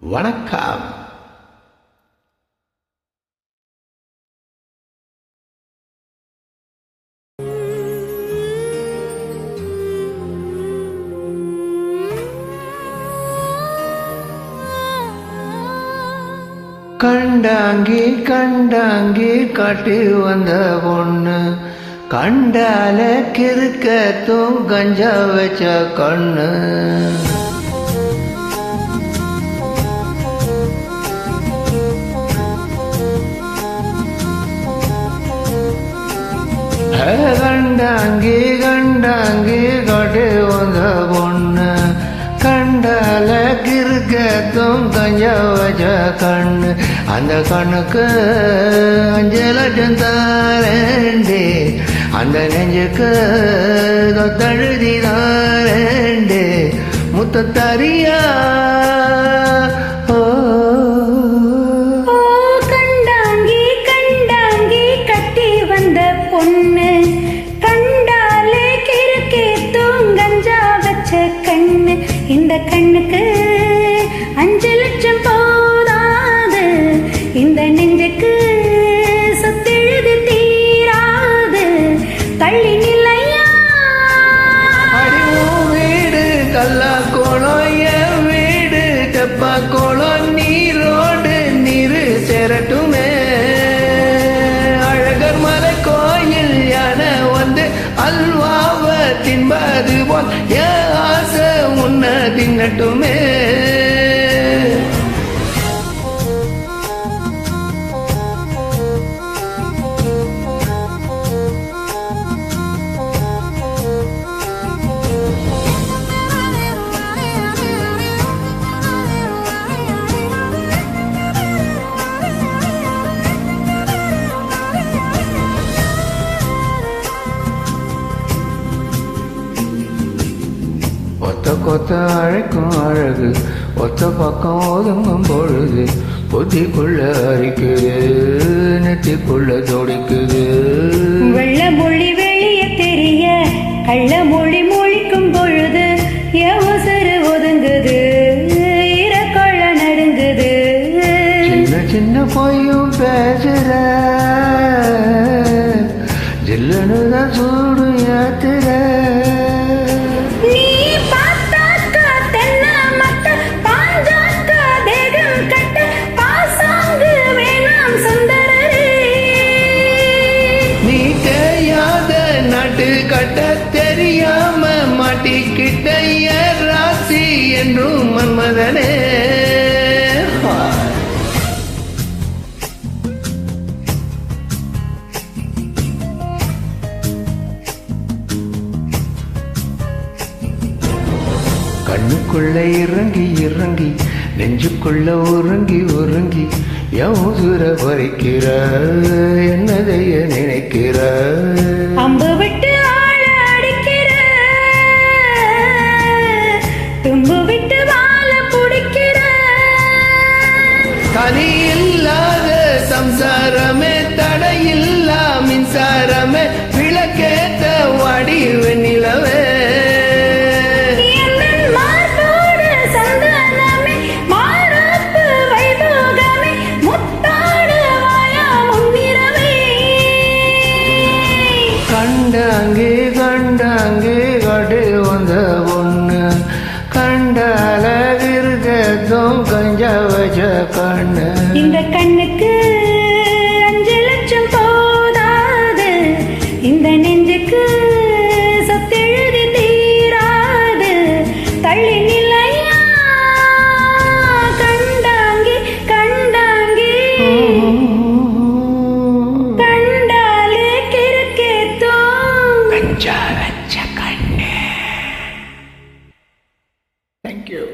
வணக்கம். கண்டாங்கி கண்டாங்கி காட்டி வந்த பொண்ணு கண்டால கிறுக்கத்தும் கஞ்சா வச்ச கண்ணு கண்டாங்கி கண்டாங்கி காட்டி வந்த பொண்ணு கண்டால கிறுக்கத்தும் கஞ்சா வச்ச கண்ணு அந்த கண்ணுக்கு 5 லட்சம் தாரேண்டே அந்த நெஞ்சுக்கு தொத்தழுதி தாரேண்டே முத்தத்தரியா கண்டாங்கி கண்டாங்கி கட்டி வந்த பொண்ணு கண்டாலே கிறுக்கேத்தும் கஞ்சா வச்ச கண்ணு இந்த கண்ணுக்கு 5 லட்சம் போதாது இந்த நெஞ்சுக்கு சொத்தெழுதி தீராது தள்ளி நிலையா வீடு கல்லா கோலம் என் வீடு தெப்பா கோலம் நீரோடு நீரு சேரட்டுமே அழகர் மலை கோயில் யானை வந்து அல்வாவ தின்பது போல் என் ஆசை உன்னை தின்னட்டுமே ஒத்த கொத்த அழைக்கும் அழகு ஒத்த பக்கம் ஒதுங்கும் பொழுது புத்திக்குள்ள அரிக்குது நெத்திக்குள்ள துடிக்குது வெள்ள மொழி வெளிய தெரிய கள்ள மொழி மொழிக்கும் பொழுது எவசரு ஒதுங்குது ஈரக்கொள்ள நடுங்குது சின்ன சின்ன பொய்யும் பேசுற ஜில்லுனுதான் சூடு ஏத்துற கட்ட தெரியாம மாட்டிக்கிட்ட ராசி என்றும் மன்மதனே கண்ணுக்குள்ள இறங்கி இறங்கி நெஞ்சுக்குள்ள உறங்கி உறங்கி யௌசுர பறிக்கிற என்னதைய நினைக்கிற அம்பு விட்டு ஆள அடிக்கிற தும்பு விட்டு வாழ பிடிக்கிற தனி இல்லாத சம்சாரமே தடையில்லா மின்சாரமே விளக்கேத்த வாடி வெண்ணிலவே கண்டாங்கி கண்டாங்கி காட்டி வந்த பொண்ணு கண்டால விருதத்தும் கஞ்சா வச்ச கண்ணு இந்த கண்ணுக்கு 5 லட்சம் போதாது இந்த நெஞ்சுக்கு சொத்தெழுதி தீராது தள்ளி நிலையா கண்டாங்கி கண்டாங்கி கண்டாலே கிறுக்கேத்தும் கஞ்சா வச்ச கண்ணு. Thank you.